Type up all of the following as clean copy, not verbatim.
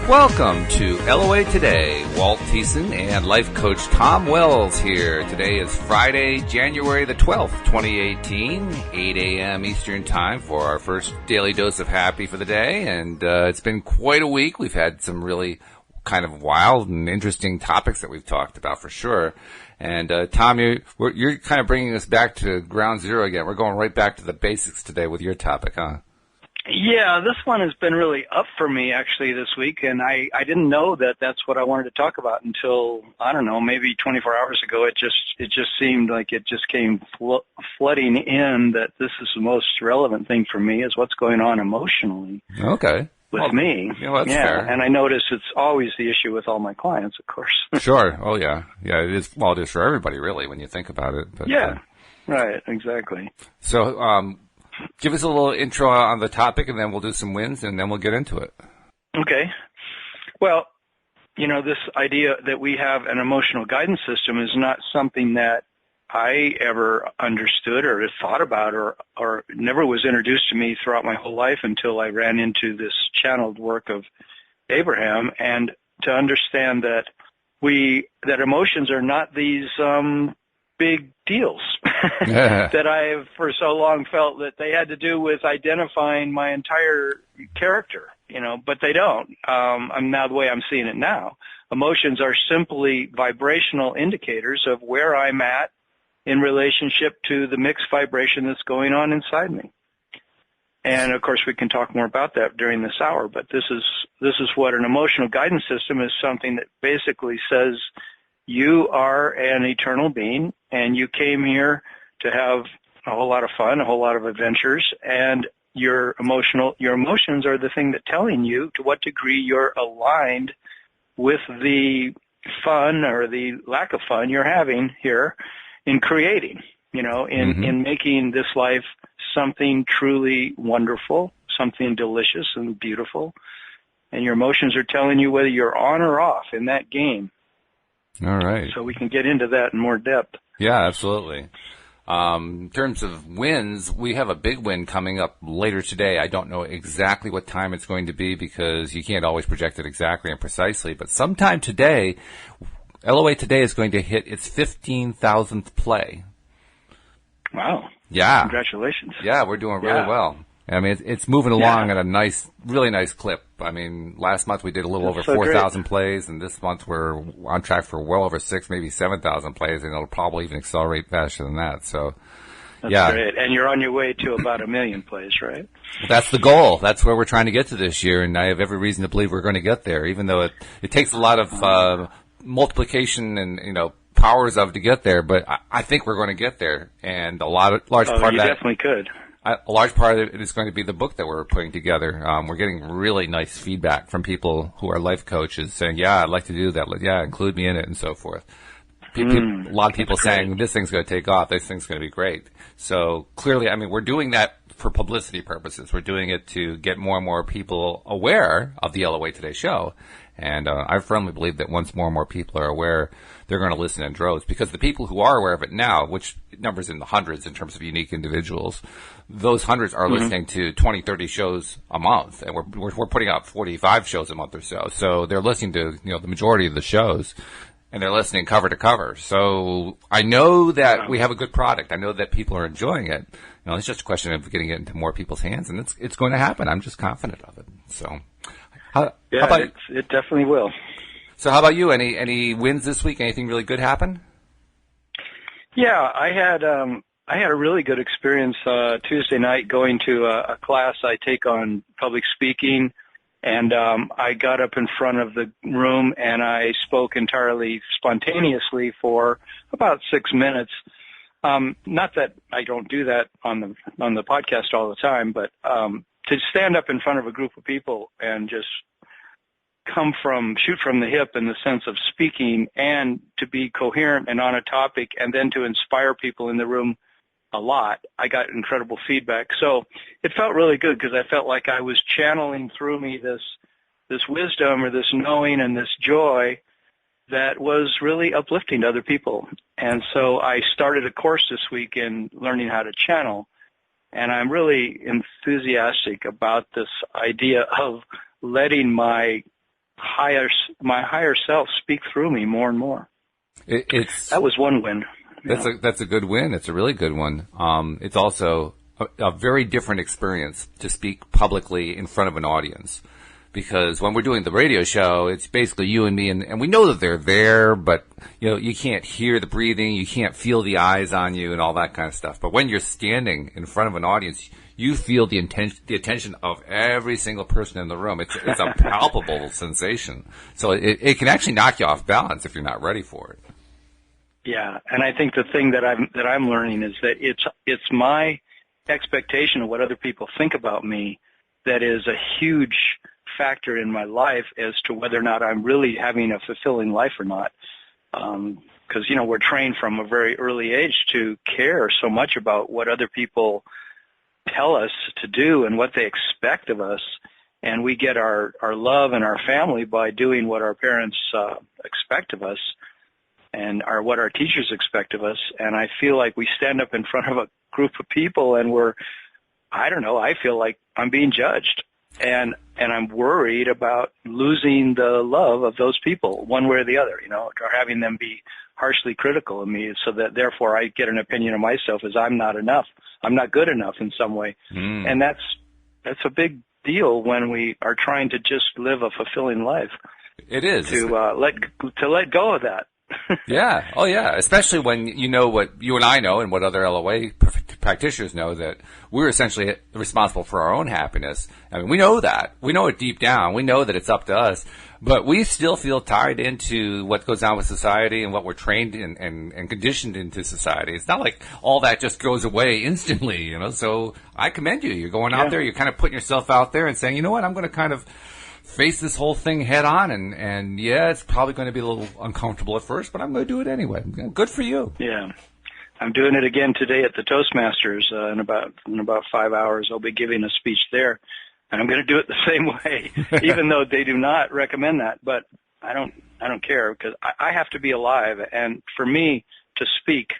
Welcome to LOA Today. Walt Thiessen and life coach Tom Wells here. Today is Friday, January the 12th, 2018, 8 a.m. Eastern Time for our first daily dose of happy for the day. And it's been quite a week. We've had some really kind of wild and interesting topics that we've talked about for sure. And Tom, you're kind of bringing us back to ground zero again. We're going right back to the basics today with your topic, huh? Yeah, this one has been really up for me actually this week, and I didn't know that that's what I wanted to talk about until, I don't know, maybe 24 hours ago. It just seemed like it just came flooding in that this is the most relevant thing for me is what's going on emotionally. Okay. With me. That's fair. And I notice it's always the issue with all my clients, of course. Sure. Oh, yeah. Yeah, it is. Well, it is for everybody, really, when you think about it. But, yeah. Right. Exactly. So, give us a little intro on the topic, and then we'll do some wins, and then we'll get into it. Okay. Well, you know, this idea that we have an emotional guidance system is not something that I ever understood or thought about or never was introduced to me throughout my whole life until I ran into this channeled work of Abraham, and to understand that that emotions are not these big deals that I've for so long felt that they had to do with identifying my entire character, you know, but they don't. I'm now the way I'm seeing it now. Emotions are simply vibrational indicators of where I'm at in relationship to the mixed vibration that's going on inside me. And of course we can talk more about that during this hour, but this is what an emotional guidance system is, something that basically says you are an eternal being, and you came here to have a whole lot of fun, a whole lot of adventures, and your emotions are the thing that telling you to what degree you're aligned with the fun or the lack of fun you're having here in creating, you know, in making this life something truly wonderful, something delicious and beautiful. And your emotions are telling you whether you're on or off in that game. All right. So we can get into that in more depth. Yeah, absolutely. In terms of wins, we have a big win coming up later today. I don't know exactly what time it's going to be because you can't always project it exactly and precisely, but sometime today, LOA Today is going to hit its 15,000th play. Wow. Yeah. Congratulations. Yeah, we're doing really well. I mean, it's moving along at a really nice clip. I mean, last month we did a little over 4,000 plays, and this month we're on track for well over 6,000, maybe 7,000 plays, and it'll probably even accelerate faster than that. So, That's great. And you're on your way to about 1 million plays, right? That's the goal. That's where we're trying to get to this year, and I have every reason to believe we're going to get there, even though it takes a lot of multiplication and, you know, powers of to get there, but I think we're going to get there, and a large part of that. You definitely could. A large part of it is going to be the book that we're putting together. We're getting really nice feedback from people who are life coaches saying, yeah, I'd like to do that. Yeah, include me in it and so forth. A lot of people saying this thing's going to take off. This thing's going to be great. So clearly, I mean, we're doing that for publicity purposes. We're doing it to get more and more people aware of the LOA Today show. And I firmly believe that once more and more people are aware, they're going to listen in droves. Because the people who are aware of it now, which numbers in the hundreds in terms of unique individuals, those hundreds are listening to 20, 30 shows a month. And we're putting out 45 shows a month or so. So they're listening to, you know, the majority of the shows. And they're listening cover to cover. So I know that we have a good product. I know that people are enjoying it. You know, it's just a question of getting it into more people's hands, and it's going to happen. I'm just confident of it. So, how about it definitely will. So, how about you? Any wins this week? Anything really good happen? Yeah, I had a really good experience Tuesday night going to a class I take on public speaking. And I got up in front of the room and I spoke entirely spontaneously for about 6 minutes. Not that I don't do that on the podcast all the time, but to stand up in front of a group of people and just shoot from the hip in the sense of speaking and to be coherent and on a topic and then to inspire people in the room a lot. I got incredible feedback. So it felt really good because I felt like I was channeling through me this wisdom or this knowing and this joy that was really uplifting to other people. And so I started a course this week in learning how to channel. And I'm really enthusiastic about this idea of letting my my higher self speak through me more and more. That was one win. That's a good win. It's a really good one. It's also a very different experience to speak publicly in front of an audience. Because when we're doing the radio show, it's basically you and me, and we know that they're there, but you can't hear the breathing, you can't feel the eyes on you, and all that kind of stuff. But when you're standing in front of an audience, you feel the attention of every single person in the room. It's a palpable sensation. So it can actually knock you off balance if you're not ready for it. Yeah, and I think the thing that I'm learning is that it's my expectation of what other people think about me that is a huge factor in my life as to whether or not I'm really having a fulfilling life or not. Because, we're trained from a very early age to care so much about what other people tell us to do and what they expect of us. And we get our love and our family by doing what our parents expect of us and what our teachers expect of us. And I feel like we stand up in front of a group of people and I feel like I'm being judged. And I'm worried about losing the love of those people one way or the other, or having them be harshly critical of me so that therefore I get an opinion of myself as I'm not enough. I'm not good enough in some way. And that's a big deal when we are trying to just live a fulfilling life. It is. To let go of that. Yeah. Oh, yeah. Especially when you know what you and I know and what other LOA practitioners know, that we're essentially responsible for our own happiness. I mean, we know that. We know it deep down. We know that it's up to us. But we still feel tied into what goes on with society and what we're trained in and conditioned into society. It's not like all that just goes away instantly, So I commend you. You're going out there. You're kind of putting yourself out there and saying, you know what, I'm going to kind of face this whole thing head on, and it's probably going to be a little uncomfortable at first, but I'm going to do it anyway. Good for you. Yeah. I'm doing it again today at the Toastmasters. In about 5 hours, I'll be giving a speech there, and I'm going to do it the same way, even though they do not recommend that. But I don't care because I have to be alive, and for me to speak,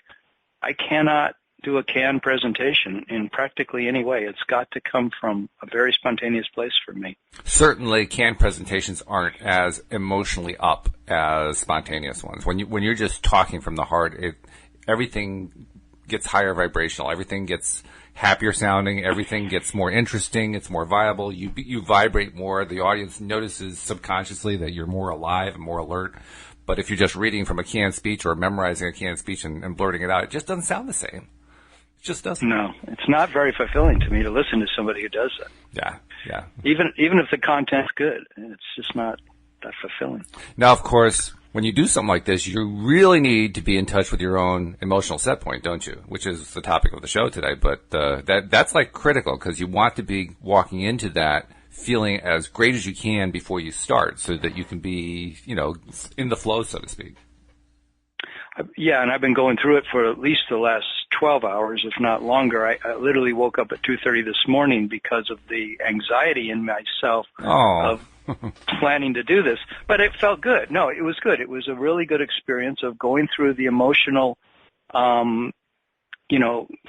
I cannot do a canned presentation in practically any way. It's got to come from a very spontaneous place for me. Certainly, canned presentations aren't as emotionally up as spontaneous ones. When you're just talking from the heart, everything gets higher vibrational. Everything gets happier sounding. Everything gets more interesting. It's more viable. You vibrate more. The audience notices subconsciously that you're more alive and more alert. But if you're just reading from a canned speech or memorizing a canned speech and blurting it out, it just doesn't sound the same. Just doesn't. No, it's not very fulfilling to me to listen to somebody who does that. Yeah. Even if the content's good, it's just not that fulfilling. Now, of course, when you do something like this, you really need to be in touch with your own emotional set point, don't you? Which is the topic of the show today. But that's like critical because you want to be walking into that feeling as great as you can before you start, so that you can be, in the flow, so to speak. Yeah, and I've been going through it for at least the last 12 hours, if not longer. I literally woke up at 2:30 this morning because of the anxiety in myself of planning to do this. But it felt good. No, it was good. It was a really good experience of going through the emotional,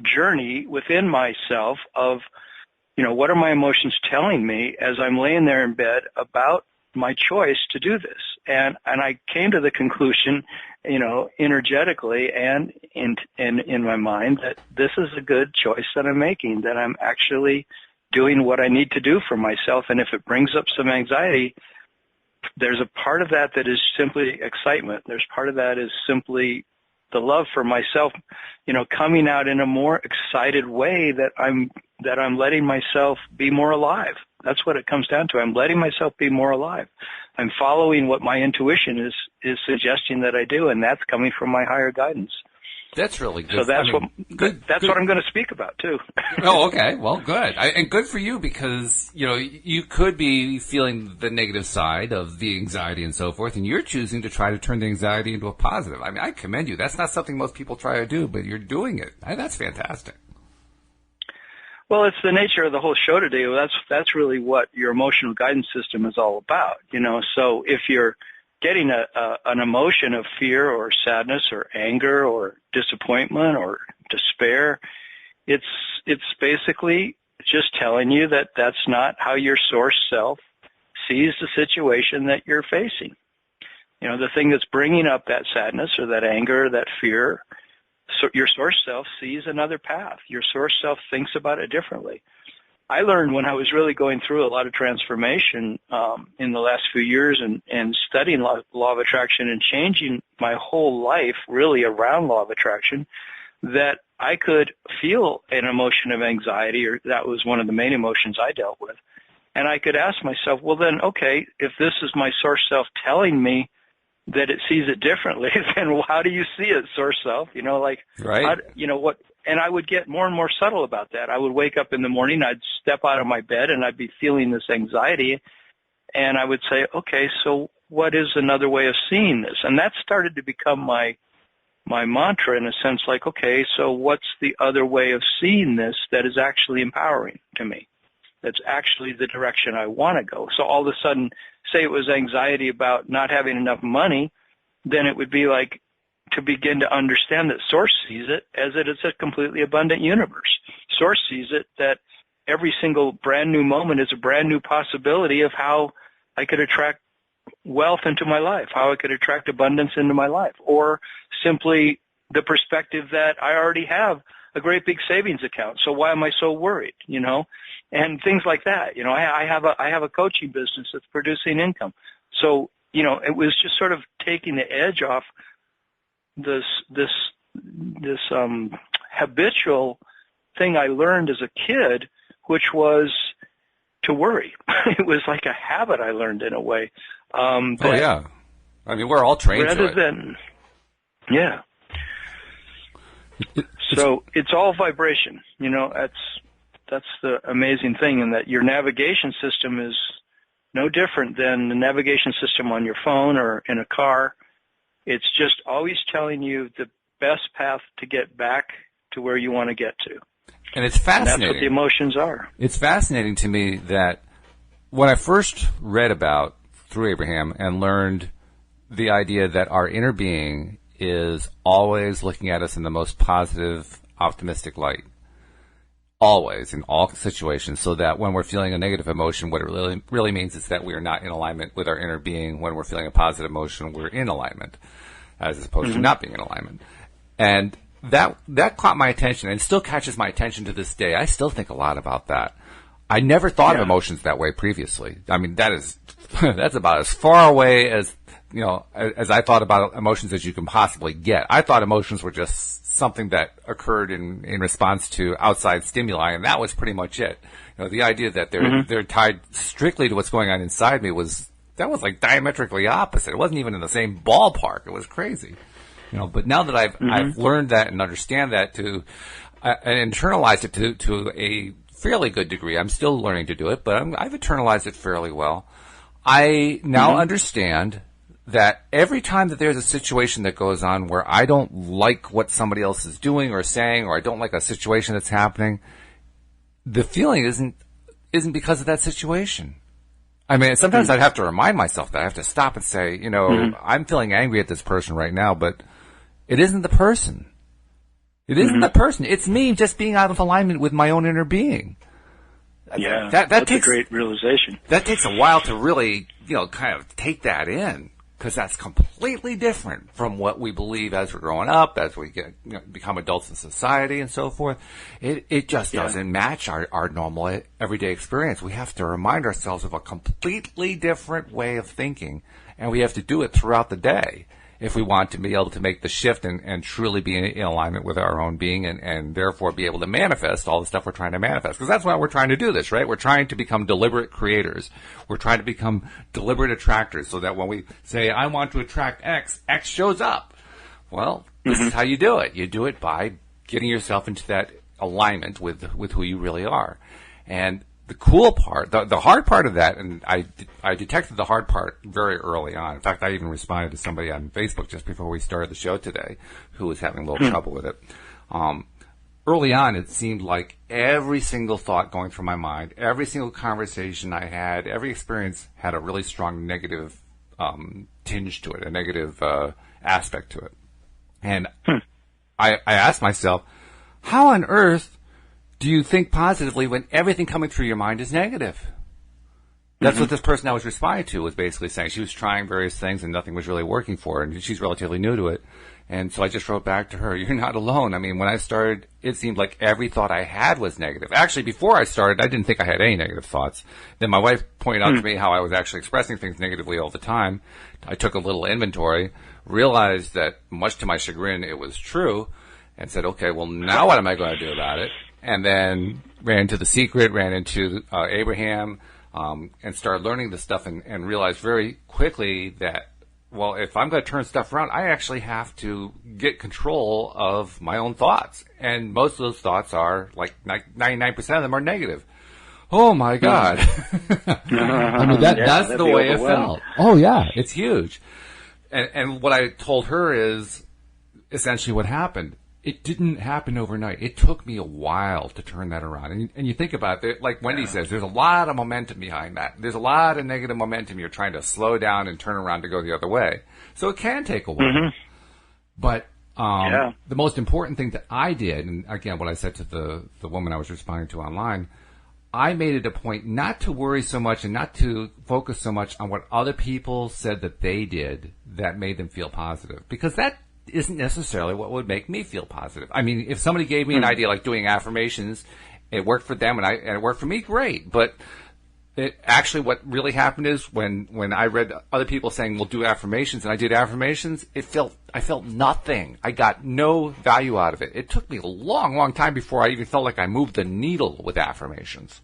journey within myself of, what are my emotions telling me as I'm laying there in bed about my choice to do this. And I came to the conclusion, energetically and in my mind that this is a good choice that I'm making, that I'm actually doing what I need to do for myself. And if it brings up some anxiety, there's a part of that is simply excitement. There's part of that is simply the love for myself, coming out in a more excited way that I'm letting myself be more alive. That's what it comes down to. I'm letting myself be more alive. I'm following what my intuition is suggesting that I do, and that's coming from my higher guidance. That's really good. So that's what I'm going to speak about too. Oh, okay. Well, good. And good for you because, you could be feeling the negative side of the anxiety and so forth, and you're choosing to try to turn the anxiety into a positive. I mean, I commend you. That's not something most people try to do, but you're doing it. That's fantastic. Well, it's the nature of the whole show today. That's really what your emotional guidance system is all about. So if you're getting an emotion of fear or sadness or anger or disappointment or despair, it's basically just telling you that that's not how your source self sees the situation that you're facing. You know, the thing that's bringing up that sadness or that anger, that fear, so your source self sees another path. Your source self thinks about it differently. I learned when I was really going through a lot of transformation in the last few years and studying law of attraction and changing my whole life really around law of attraction, that I could feel an emotion of anxiety, or that was one of the main emotions I dealt with. And I could ask myself, well then, okay, if this is my source self telling me that it sees it differently, then how do you see it, source self? You know, like, right. What? And I would get more and more subtle about that. I would wake up in the morning, I'd step out of my bed, and I'd be feeling this anxiety, and I would say, okay, so what is another way of seeing this? And that started to become my mantra in a sense, like, okay, so what's the other way of seeing this that is actually empowering to me? That's actually the direction I want to go. So all of a sudden, say it was anxiety about not having enough money, then it would be like to begin to understand that Source sees it as it is a completely abundant universe. Source sees it that every single brand new moment is a brand new possibility of how I could attract wealth into my life, how I could attract abundance into my life, or simply the perspective that I already have a great big savings account. So why am I so worried? You know, and things like that. You know, I have a coaching business that's producing income. So, you know, it was just sort of taking the edge off this habitual thing I learned as a kid, which was to worry. It was like a habit I learned in a way. Oh yeah, I mean we're all trained rather to it. than, yeah. So it's all vibration. You know, that's the amazing thing, in that your navigation system is no different than the navigation system on your phone or in a car. It's just always telling you the best path to get back to where you want to get to. And it's fascinating. And that's what the emotions are. It's fascinating to me that when I first read about through Abraham and learned the idea that our inner being is always looking at us in the most positive, optimistic light. Always, in all situations, so that when we're feeling a negative emotion, what it really means is that we are not in alignment with our inner being. When we're feeling a positive emotion, we're in alignment, as opposed to not being in alignment. And that caught my attention, and still catches my attention to this day. I still think a lot about that. I never thought of emotions that way previously. I mean, that's about as far away as, you know, as I thought about emotions as you can possibly get. I thought emotions were just something that occurred in response to outside stimuli, and that was pretty much it. You know, the idea that they're tied strictly to what's going on inside me was like diametrically opposite. It wasn't even in the same ballpark. It was crazy. You know, but now that I've learned that and understand that and internalized it to a fairly good degree. I'm still learning to do it, but I've internalized it fairly well. I now understand that every time that there's a situation that goes on where I don't like what somebody else is doing or saying, or I don't like a situation that's happening, the feeling isn't because of that situation. I mean, sometimes I'd have to remind myself that. I have to stop and say, you know, I'm feeling angry at this person right now, but it isn't the person. It isn't the person. It's me just being out of alignment with my own inner being. Yeah, that's a great realization. That takes a while to really, you know, kind of take that in, because that's completely different from what we believe as we're growing up, as we get, you know, become adults in society and so forth. It just doesn't match our normal everyday experience. We have to remind ourselves of a completely different way of thinking, and we have to do it throughout the day if we want to be able to make the shift and truly be in alignment with our own being, and therefore be able to manifest all the stuff we're trying to manifest. Because that's why we're trying to do this, right? We're trying to become deliberate creators. We're trying to become deliberate attractors, so that when we say, I want to attract X, X shows up. Well, this is how you do it. You do it by getting yourself into that alignment with who you really are. And the cool part, the hard part of that, and I detected the hard part very early on. In fact, I even responded to somebody on Facebook just before we started the show today who was having a little trouble with it. Early on, it seemed like every single thought going through my mind, every single conversation I had, every experience had a really strong negative tinge to it, a negative aspect to it. And I asked myself, how on earth do you think positively when everything coming through your mind is negative? That's what this person I was responding to was basically saying. She was trying various things and nothing was really working for her, and she's relatively new to it. And so I just wrote back to her, you're not alone. I mean, when I started, it seemed like every thought I had was negative. Actually, before I started, I didn't think I had any negative thoughts. Then my wife pointed out to me how I was actually expressing things negatively all the time. I took a little inventory, realized that much to my chagrin it was true, and said, okay, well, now what am I going to do about it? And then ran into The Secret, ran into Abraham, and started learning this stuff and realized very quickly that, well, if I'm going to turn stuff around, I actually have to get control of my own thoughts. And most of those thoughts are, like 99% of them are negative. Oh, my God. I mean, that's the way it felt. Oh, yeah, it's huge. And what I told her is essentially what happened. It didn't happen overnight. It took me a while to turn that around. And you think about it, like Wendy says, there's a lot of momentum behind that. There's a lot of negative momentum you're trying to slow down and turn around to go the other way. So it can take a while. Mm-hmm. But the most important thing that I did, and again, what I said to the woman I was responding to online, I made it a point not to worry so much and not to focus so much on what other people said that they did that made them feel positive. Because that isn't necessarily what would make me feel positive. I mean, if somebody gave me an idea like doing affirmations, it worked for them and it worked for me, great. But it actually, what really happened is when I read other people saying, "We'll do affirmations," and I did affirmations, I felt nothing. I got no value out of it. It took me a long, long time before I even felt like I moved the needle with affirmations.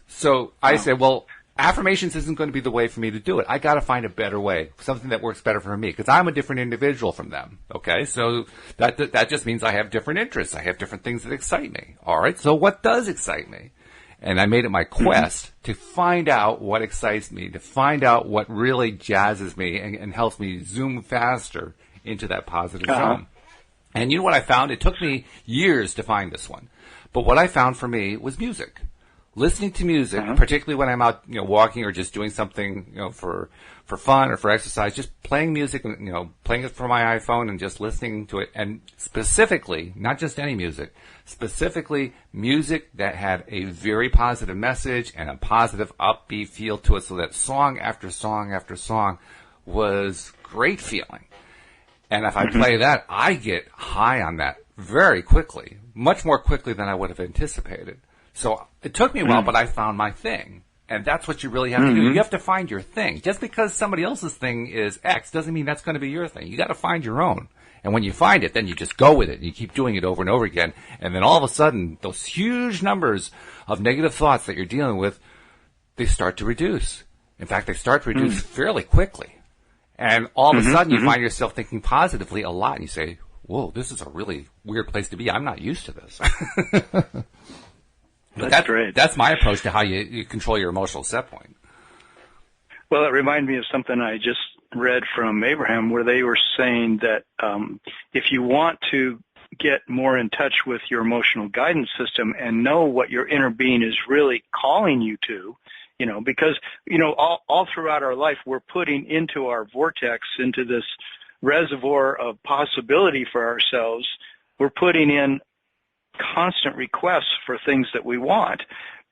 So I said, well, affirmations isn't going to be the way for me to do it. I got to find a better way, something that works better for me, because I'm a different individual from them. Okay, so that just means I have different interests. I have different things that excite me. All right, so what does excite me? And I made it my quest to find out what excites me, to find out what really jazzes me and helps me zoom faster into that positive zone. And you know what I found? It took me years to find this one, but what I found for me was music. Listening to music, particularly when I'm out, walking or just doing something, for fun or for exercise, just playing music, playing it from my iPhone and just listening to it. And specifically, not just any music, specifically music that had a very positive message and a positive upbeat feel to it, so that song after song after song was great feeling. And if I play that, I get high on that very quickly, much more quickly than I would have anticipated. So it took me a while, but I found my thing. And that's what you really have to do. You have to find your thing. Just because somebody else's thing is X doesn't mean that's going to be your thing. You got to find your own. And when you find it, then you just go with it. And you keep doing it over and over again. And then all of a sudden, those huge numbers of negative thoughts that you're dealing with, they start to reduce. In fact, they start to reduce fairly quickly. And all of a sudden, you find yourself thinking positively a lot. And you say, whoa, this is a really weird place to be. I'm not used to this. That's great. That's my approach to how you control your emotional set point. Well, it reminded me of something I just read from Abraham, where they were saying that if you want to get more in touch with your emotional guidance system and know what your inner being is really calling you to, because, all throughout our life, we're putting into our vortex, into this reservoir of possibility for ourselves, we're putting in constant requests for things that we want,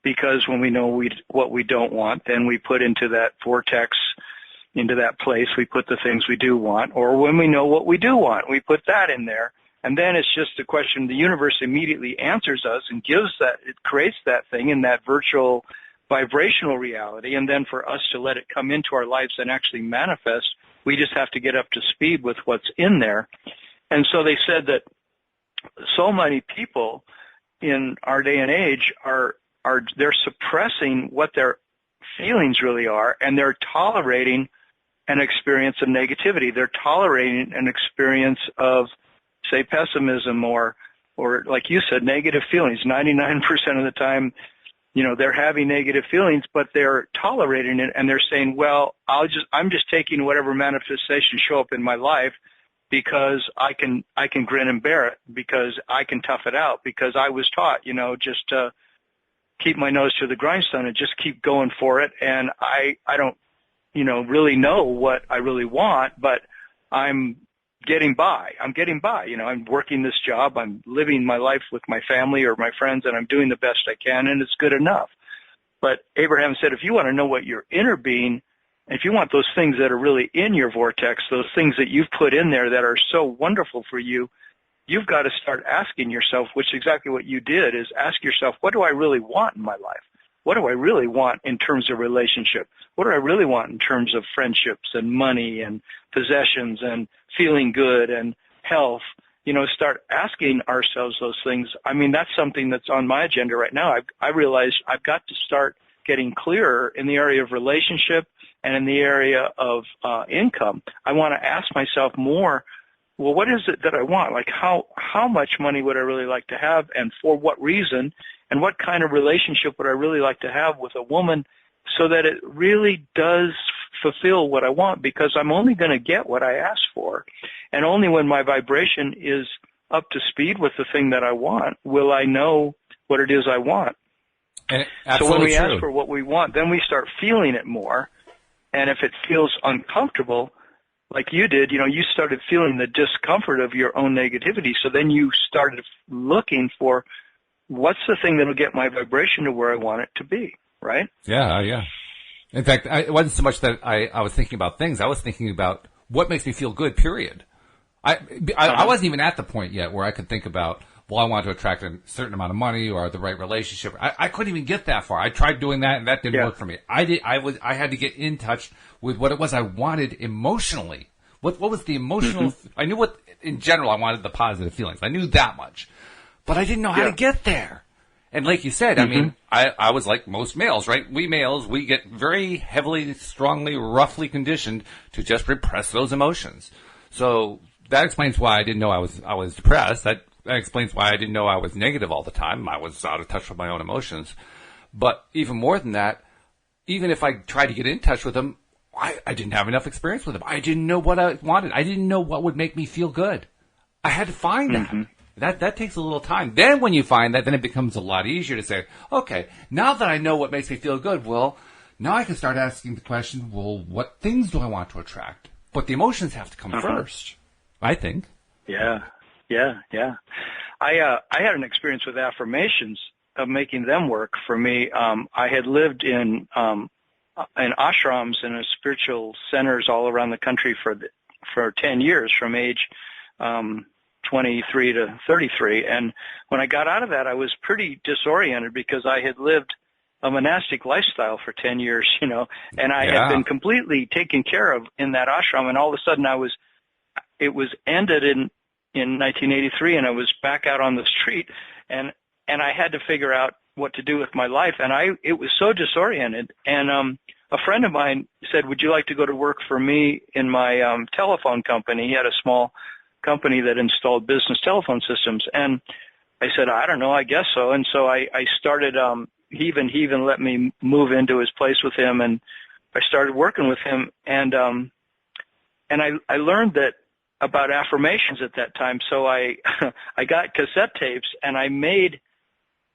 because when we know what we don't want, then we put into that vortex, into that place, we put the things we do want, or when we know what we do want, we put that in there, and then it's just a question, the universe immediately answers us and it creates that thing in that virtual vibrational reality, and then for us to let it come into our lives and actually manifest, we just have to get up to speed with what's in there. And so they said that so many people in our day and age they're suppressing what their feelings really are, and they're tolerating an experience of negativity. They're tolerating an experience of, say, pessimism or like you said, negative feelings. 99% of the time, they're having negative feelings, but they're tolerating it, and they're saying, well, I'm just taking whatever manifestations show up in my life because I can grin and bear it, because I can tough it out, because I was taught, just to keep my nose to the grindstone and just keep going for it. And I don't, really know what I really want, but I'm getting by. I'm working this job. I'm living my life with my family or my friends, and I'm doing the best I can, and it's good enough. But Abraham said, if you want to know what your inner being, if you want those things that are really in your vortex, those things that you've put in there that are so wonderful for you, you've got to start asking yourself, which is exactly what you did, is ask yourself, what do I really want in my life? What do I really want in terms of relationship? What do I really want in terms of friendships and money and possessions and feeling good and health? Start asking ourselves those things. I mean, that's something that's on my agenda right now. I realize I've got to start getting clearer in the area of relationship and in the area of income. I want to ask myself more, well, what is it that I want? Like how much money would I really like to have, and for what reason, and what kind of relationship would I really like to have with a woman so that it really does fulfill what I want, because I'm only going to get what I ask for. And only when my vibration is up to speed with the thing that I want will I know what it is I want. So when we ask for what we want, then we start feeling it more. And if it feels uncomfortable, like you did, you started feeling the discomfort of your own negativity. So then you started looking for what's the thing that will get my vibration to where I want it to be, right? Yeah. In fact, it wasn't so much that I was thinking about things. I was thinking about what makes me feel good, period. I wasn't even at the point yet where I could think about, well, I want to attract a certain amount of money or the right relationship. I couldn't even get that far. I tried doing that, and that didn't work for me. I had to get in touch with what it was I wanted emotionally. What was the emotional? I knew what, in general, I wanted the positive feelings. I knew that much, but I didn't know how to get there. And like you said, I mean, I was like most males, right? We males, we get very heavily, strongly, roughly conditioned to just repress those emotions. So that explains why I didn't know I was depressed. That explains why I didn't know I was negative all the time. I was out of touch with my own emotions. But even more than that, even if I tried to get in touch with them, I didn't have enough experience with them. I didn't know what I wanted. I didn't know what would make me feel good. I had to find that. That takes a little time. Then when you find that, then it becomes a lot easier to say, okay, now that I know what makes me feel good, well, now I can start asking the question, well, what things do I want to attract? But the emotions have to come first, I think. Yeah. I had an experience with affirmations of making them work for me. I had lived in ashrams and spiritual centers all around the country for 10 years, from age 23 to 33. And when I got out of that, I was pretty disoriented because I had lived a monastic lifestyle for 10 years, and I had been completely taken care of in that ashram. And all of a sudden it was ended in 1983, and I was back out on the street, and I had to figure out what to do with my life. And it was so disoriented. And a friend of mine said, would you like to go to work for me in my telephone company? He had a small company that installed business telephone systems. And I said, I don't know, I guess so. And so I started, he even let me move into his place with him, and I started working with him. And I learned that about affirmations at that time. So I got cassette tapes, and I made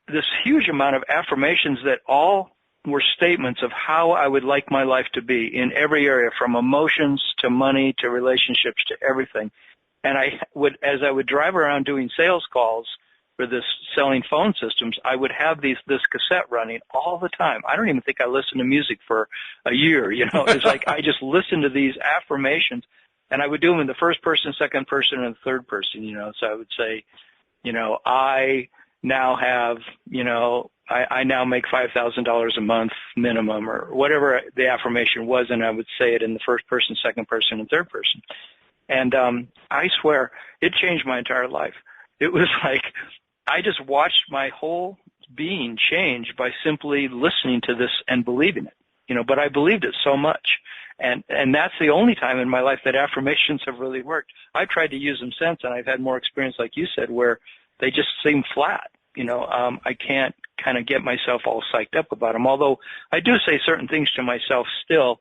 this huge amount of affirmations that all were statements of how I would like my life to be in every area, from emotions to money to relationships to everything. And as I would drive around doing sales calls for this selling phone systems, I would have this cassette running all the time. I don't even think I listened to music for a year. It's like I just listened to these affirmations, and I would do them in the first person, second person, and third person. So I would say, I now have, I now make $5,000 a month minimum, or whatever the affirmation was, and I would say it in the first person, second person, and third person. And I swear, it changed my entire life. It was like I just watched my whole being change by simply listening to this and believing it. But I believed it so much. And that's the only time in my life that affirmations have really worked. I've tried to use them since, and I've had more experience, like you said, where they just seem flat. I can't kind of get myself all psyched up about them. Although I do say certain things to myself still,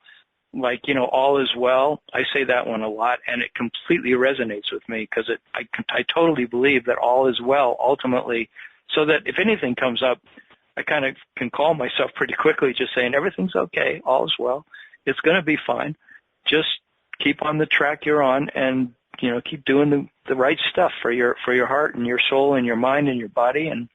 like, all is well. I say that one a lot, and it completely resonates with me because I totally believe that all is well ultimately, so that if anything comes up, I kind of can calm myself pretty quickly, just saying everything's okay, all is well. It's going to be fine. Just keep on the track you're on, and keep doing the right stuff for your heart and your soul and your mind and your body. And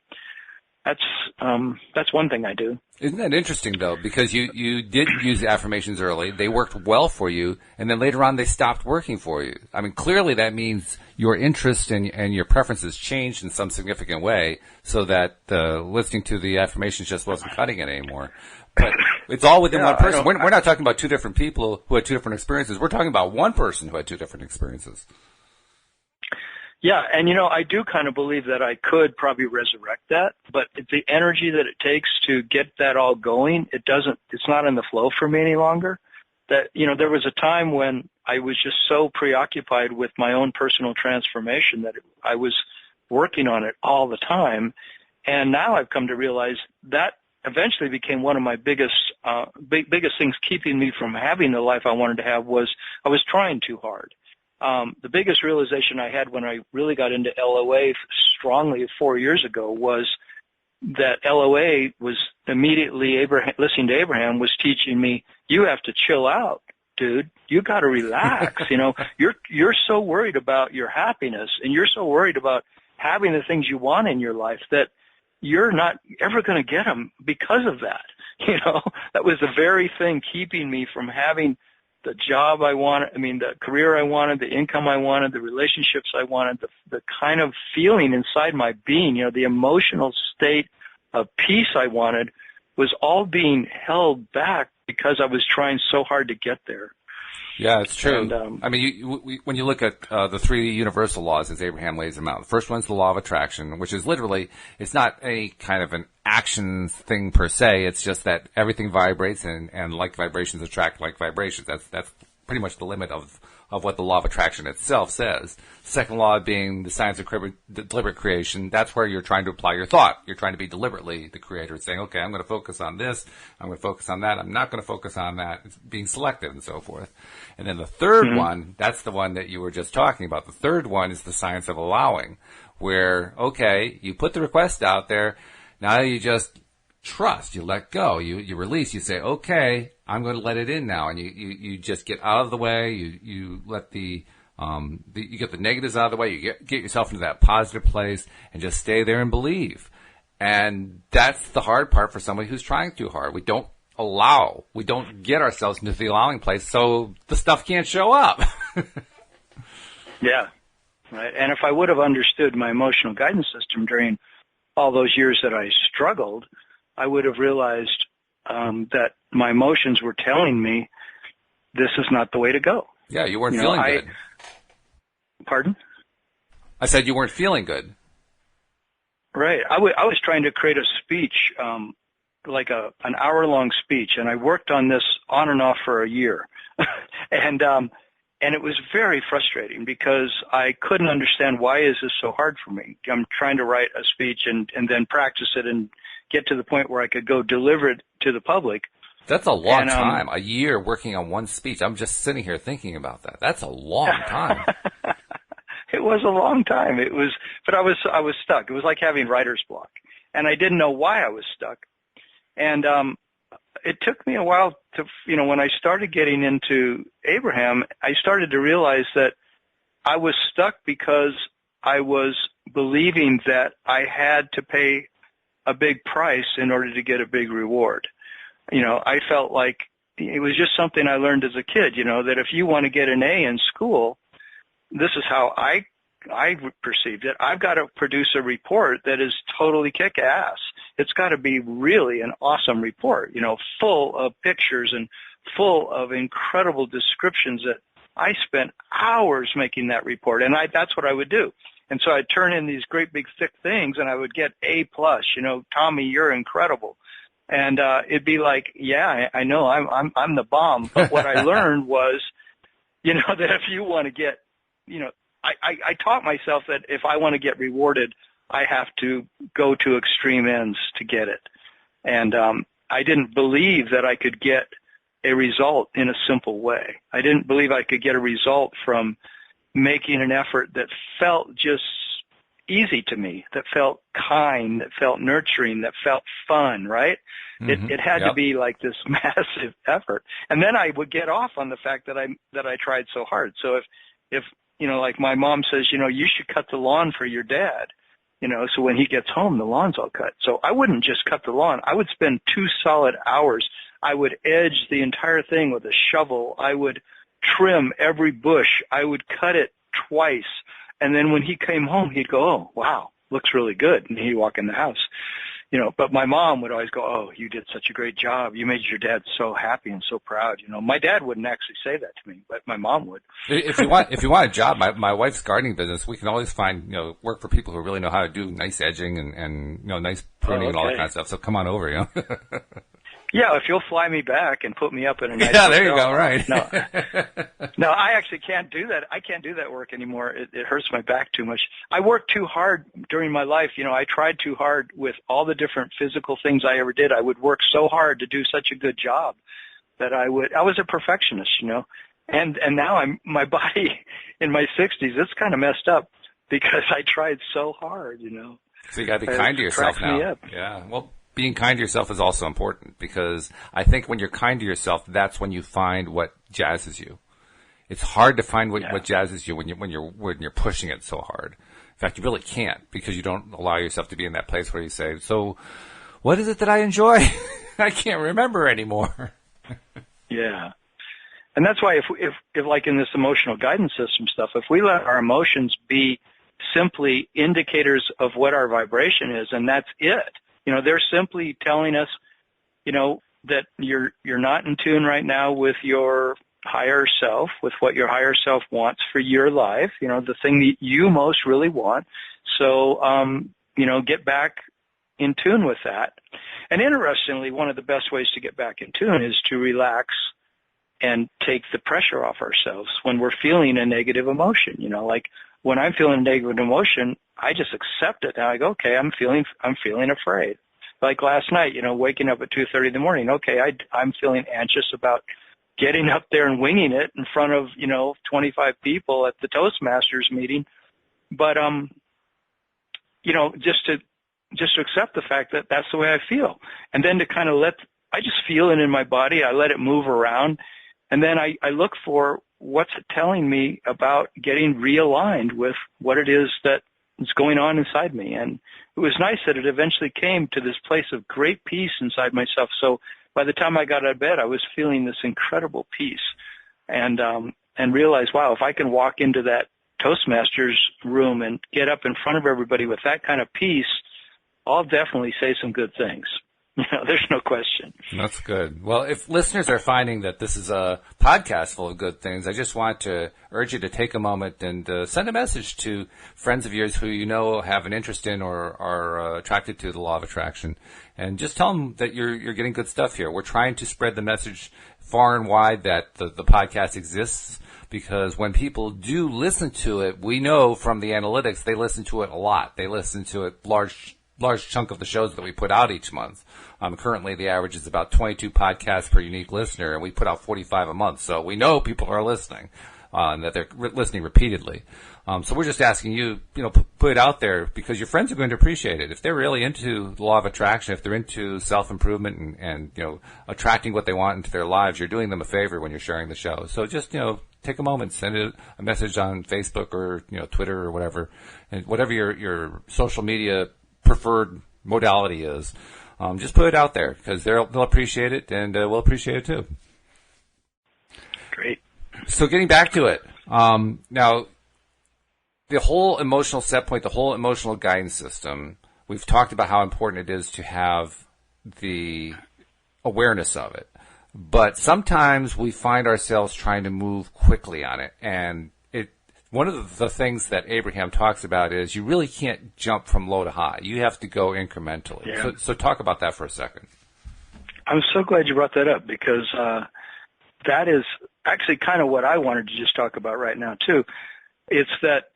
that's one thing I do. Isn't that interesting though? Because you did use affirmations early. They worked well for you, and then later on they stopped working for you. I mean, clearly that means your interest and your preferences changed in some significant way, so that listening to the affirmations just wasn't cutting it anymore. But it's all within one person. We're not talking about two different people who had two different experiences. We're talking about one person who had two different experiences. Yeah, and I do kind of believe that I could probably resurrect that, but the energy that it takes to get that all going, it's not in the flow for me any longer. That, there was a time when I was just so preoccupied with my own personal transformation that I was working on it all the time. And now I've come to realize that eventually became one of my biggest things keeping me from having the life I wanted to have was I was trying too hard. The biggest realization I had when I really got into LOA strongly 4 years ago was that LOA was immediately listening to Abraham was teaching me, you have to chill out, dude. You got to relax. You're so worried about your happiness and you're so worried about having the things you want in your life that you're not ever going to get them because of that. That was the very thing keeping me from having the job I wanted, the career I wanted, the income I wanted, the relationships I wanted, the kind of feeling inside my being, the emotional state of peace I wanted was all being held back because I was trying so hard to get there. Yeah, it's true. And, when you look at the three universal laws as Abraham lays them out, the first one's the law of attraction, which is literally, it's not any kind of an action thing per se. It's just that everything vibrates and like vibrations attract like vibrations. That's pretty much the limit of what the law of attraction itself says. Second law being the science of deliberate creation. That's where you're trying to apply your thought. You're trying to be deliberately the creator, saying, okay, I'm going to focus on this. I'm going to focus on that. I'm not going to focus on that. It's being selective and so forth. And then the third one, that's the one that you were just talking about. The third one is the science of allowing, where, okay, you put the request out there. Now you just trust, you let go, you release, you say, okay, I'm going to let it in now. And you just get out of the way, you let you get the negatives out of the way, you get yourself into that positive place and just stay there and believe. And that's the hard part for somebody who's trying too hard. We don't get ourselves into the allowing place so the stuff can't show up. Yeah. Right. And if I would have understood my emotional guidance system during all those years that I struggled, I would have realized that my emotions were telling me this is not the way to go. Yeah, you weren't feeling good. Pardon? I said you weren't feeling good. Right. I was trying to create a speech, like an hour-long speech, and I worked on this on and off for a year. And it was very frustrating because I couldn't understand why is this so hard for me. I'm trying to write a speech and then practice it and get to the point where I could go deliver it to the public. That's a long time. A year working on one speech. I'm just sitting here thinking about that. That's a long time. It was a long time. But I was stuck. It was like having writer's block. And I didn't know why I was stuck. And it took me a while to, when I started getting into Abraham, I started to realize that I was stuck because I was believing that I had to pay a big price in order to get a big reward. I felt like it was just something I learned as a kid, that if you want to get an A in school, this is how I perceived it. I've got to produce a report that is totally kick-ass. It's got to be really an awesome report, full of pictures and full of incredible descriptions that I spent hours making that report. And that's what I would do. And so I'd turn in these great big thick things and I would get A+, Tommy, you're incredible. And it'd be like, yeah, I know I'm the bomb. But what I learned was, that if you want to get, I taught myself that if I want to get rewarded, I have to go to extreme ends to get it. And I didn't believe that I could get a result in a simple way. I didn't believe I could get a result from making an effort that felt just easy to me, that felt kind, that felt nurturing, that felt fun, right? Mm-hmm. It had to be like this massive effort. And then I would get off on the fact that I tried so hard. So if like my mom says, you should cut the lawn for your dad. so when he gets home, the lawn's all cut. So I wouldn't just cut the lawn. I would spend 2 solid hours. I would edge the entire thing with a shovel. I would trim every bush. I would cut it twice. And then when he came home, he'd go, oh, wow, looks really good. And he'd walk in the house. But my mom would always go, oh, you did such a great job. You made your dad so happy and so proud. My dad wouldn't actually say that to me, but my mom would. If you want a job, my wife's gardening business, we can always find, work for people who really know how to do nice edging and nice pruning and all that kind of stuff. So come on over, Yeah, if you'll fly me back and put me up in a nice there you go, right. No, I actually can't do that. I can't do that work anymore. It hurts my back too much. I worked too hard during my life. I tried too hard with all the different physical things I ever did. I would work so hard to do such a good job that I was a perfectionist, and now my body in my 60s, it's kind of messed up because I tried so hard, So you got to be kind to yourself now. Me up. Yeah. Well, being kind to yourself is also important because I think when you're kind to yourself, that's when you find what jazzes you. It's hard to find what jazzes you when you're pushing it so hard. In fact, you really can't because you don't allow yourself to be in that place where you say, so what is it that I enjoy? I can't remember anymore. Yeah. And that's why if like in this emotional guidance system stuff, if we let our emotions be simply indicators of what our vibration is, and that's it. They're simply telling us, that you're not in tune right now with your higher self, with what your higher self wants for your life, the thing that you most really want. So, get back in tune with that. And interestingly, one of the best ways to get back in tune is to relax and take the pressure off ourselves when we're feeling a negative emotion. Like when I'm feeling a negative emotion, I just accept it. And I go, okay, I'm feeling afraid. Like last night, waking up at 2:30 in the morning. Okay, I'm feeling anxious about getting up there and winging it in front of, 25 people at the Toastmasters meeting. But, just to accept the fact that that's the way I feel. And then to kind of I just feel it in my body. I let it move around. And then I look for what's it telling me about getting realigned with what it is that is going on inside me. And it was nice that it eventually came to this place of great peace inside myself. So by the time I got out of bed, I was feeling this incredible peace and realized, wow, if I can walk into that Toastmasters room and get up in front of everybody with that kind of peace, I'll definitely say some good things. There's no question. That's good. Well, if listeners are finding that this is a podcast full of good things, I just want to urge you to take a moment and send a message to friends of yours who have an interest in or are attracted to the law of attraction, and just tell them that you're getting good stuff here. We're trying to spread the message far and wide that the podcast exists, because when people do listen to it, we know from the analytics they listen to it a lot. They listen to it large chunk of the shows that we put out each month. Currently, the average is about 22 podcasts per unique listener, and we put out 45 a month. So we know people are listening, and that they're listening repeatedly. So we're just asking you, put it out there because your friends are going to appreciate it. If they're really into the law of attraction, if they're into self-improvement and attracting what they want into their lives, you're doing them a favor when you're sharing the show. So just, take a moment, send a message on Facebook or, Twitter or whatever, and whatever your social media preferred modality is. Just put it out there because they'll appreciate it, and we'll appreciate it too. Great. So getting back to it, now the whole emotional set point, the whole emotional guidance system, we've talked about how important it is to have the awareness of it. But sometimes we find ourselves trying to move quickly on it, and one of the things that Abraham talks about is you really can't jump from low to high. You have to go incrementally. Yeah. So talk about that for a second. I'm so glad you brought that up because that is actually kind of what I wanted to just talk about right now too. It's that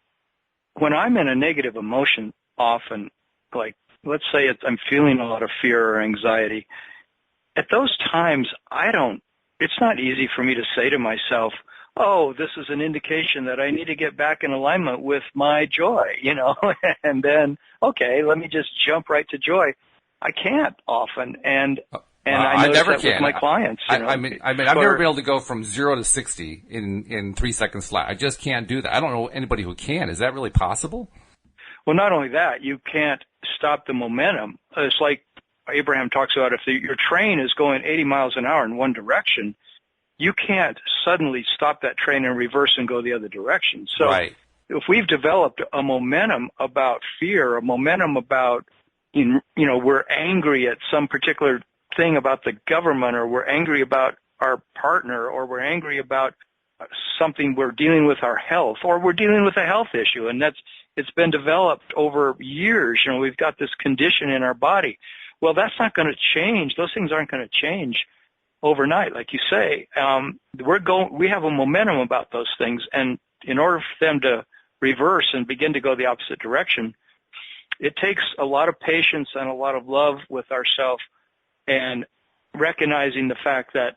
when I'm in a negative emotion, often, like let's say I'm feeling a lot of fear or anxiety, at those times it's not easy for me to say to myself, oh, this is an indication that I need to get back in alignment with my joy, and then, okay, let me just jump right to joy. I can't often, and I never that with my clients. I've never been able to go from 0 to 60 in 3 seconds flat. I just can't do that. I don't know anybody who can. Is that really possible? Well, not only that, you can't stop the momentum. It's like Abraham talks about, if your train is going 80 miles an hour in one direction, you can't suddenly stop that train and reverse and go the other direction. So right. If we've developed a momentum about fear, a momentum about, we're angry at some particular thing about the government, or we're angry about our partner, or we're angry about something, we're dealing with our health, or we're dealing with a health issue, and it's been developed over years. We've got this condition in our body. Well, that's not going to change. Those things aren't going to change overnight, like you say. We have a momentum about those things, and in order for them to reverse and begin to go the opposite direction, it takes a lot of patience and a lot of love with ourselves, and recognizing the fact that,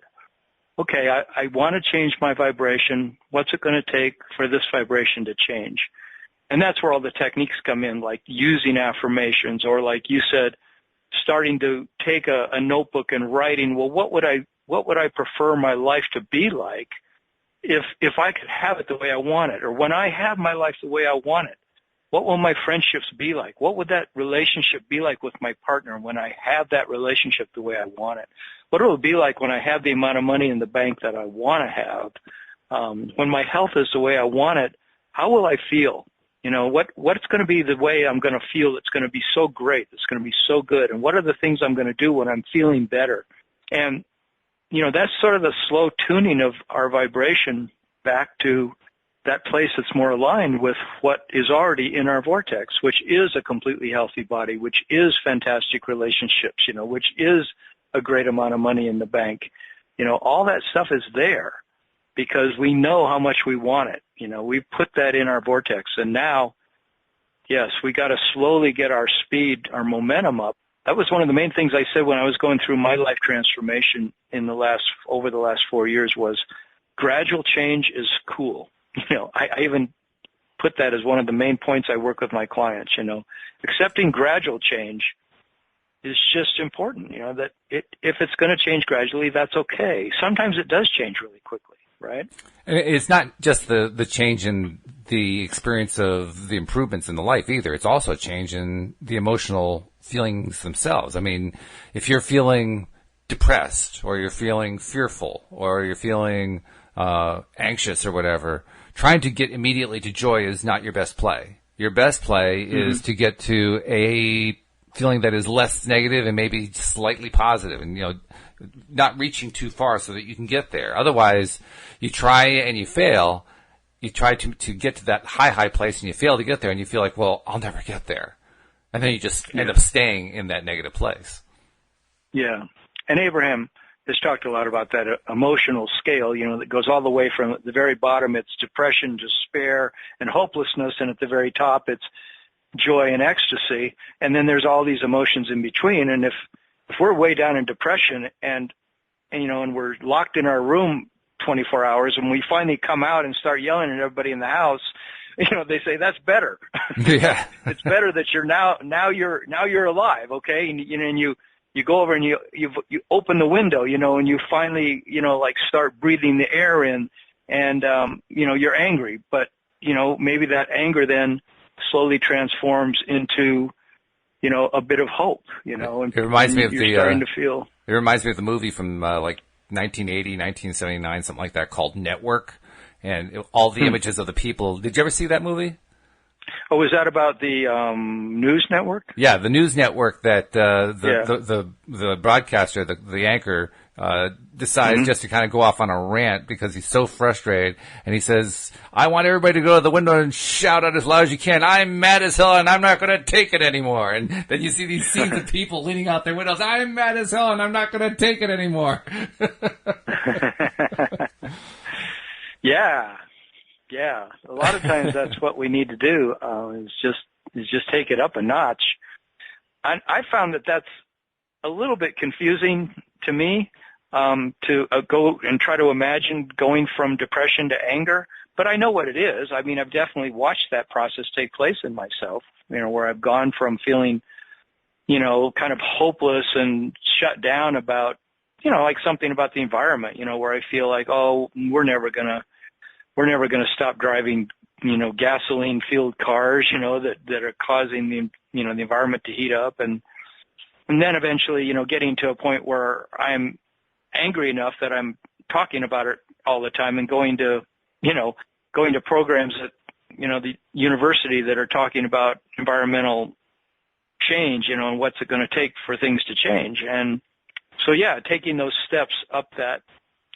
okay, I want to change my vibration. What's it going to take for this vibration to change? And that's where all the techniques come in, like using affirmations, or like you said, starting to take a notebook and writing, well, what would I prefer my life to be like if I could have it the way I want it? Or when I have my life the way I want it, what will my friendships be like? What would that relationship be like with my partner when I have that relationship the way I want it? What will it be like when I have the amount of money in the bank that I want to have? When my health is the way I want it, how will I feel? What's going to be the way I'm going to feel that's going to be so great, that's going to be so good? And what are the things I'm going to do when I'm feeling better? And, that's sort of the slow tuning of our vibration back to that place that's more aligned with what is already in our vortex, which is a completely healthy body, which is fantastic relationships, which is a great amount of money in the bank. All that stuff is there because we know how much we want it. We put that in our vortex, and now, yes, we got to slowly get our speed, our momentum up. That was one of the main things I said when I was going through my life transformation over the last 4 years was gradual change is cool. I even put that as one of the main points I work with my clients. Accepting gradual change is just important. That if it's going to change gradually, that's okay. Sometimes it does change really quickly, right? And it's not just the change in the experience of the improvements in the life either. It's also a change in the emotional feelings themselves. I mean, if you're feeling depressed, or you're feeling fearful, or you're feeling anxious or whatever, trying to get immediately to joy is not your best play. Your best play is to get to a feeling that is less negative and maybe slightly positive, and not reaching too far so that you can get there. Otherwise, you try and you fail. You try to get to that high place and you fail to get there, and you feel like, well, I'll never get there. And then you just end up staying in that negative place. Yeah. And Abraham has talked a lot about that emotional scale, that goes all the way from the very bottom, it's depression, despair, and hopelessness, and at the very top, it's joy and ecstasy. And then there's all these emotions in between. And if we're way down in depression and we're locked in our room 24 hours, and we finally come out and start yelling at everybody in the house, they say that's better. Yeah. It's better that you're now you're alive, okay? And you go over and you open the window, and you finally, start breathing the air in, and you're angry, but maybe that anger then slowly transforms into a bit of hope, and it reminds me of starting to feel. It reminds me of the movie from 1980, 1979, something like that, called Network, and all the images of the people. Did you ever see that movie? Oh, was that about the news network? Yeah, the news network that the broadcaster, the anchor, decides just to kind of go off on a rant because he's so frustrated, and he says, "I want everybody to go to the window and shout out as loud as you can. I'm mad as hell, and I'm not going to take it anymore." And then you see these scenes of people leaning out their windows. "I'm mad as hell, and I'm not going to take it anymore." Yeah, a lot of times that's what we need to do, is just take it up a notch. I found that that's a little bit confusing to me, to go and try to imagine going from depression to anger, but I know what it is. I mean, I've definitely watched that process take place in myself, where I've gone from feeling, kind of hopeless and shut down about, like something about the environment, where I feel like, oh, we're never going to stop driving, gasoline fueled cars, that are causing the environment to heat up. And then eventually, getting to a point where I'm angry enough that I'm talking about it all the time and going to programs at, the university that are talking about environmental change, and what's it going to take for things to change. And so, yeah, taking those steps up that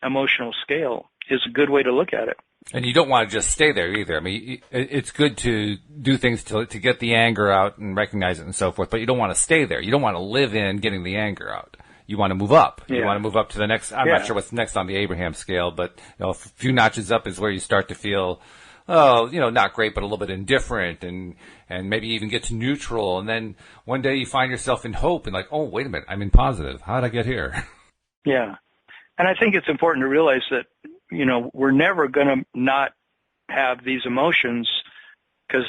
emotional scale is a good way to look at it. And you don't want to just stay there either. I mean, it's good to do things to get the anger out and recognize it and so forth, but you don't want to stay there. You don't want to live in getting the anger out. You want to move up. Yeah. You want to move up to the next. I'm not sure what's next on the Abraham scale, but a few notches up is where you start to feel, not great, but a little bit indifferent, and maybe even get to neutral. And then one day you find yourself in hope and like, oh, wait a minute, I'm in positive. How did I get here? Yeah. And I think it's important to realize that, we're never going to not have these emotions, because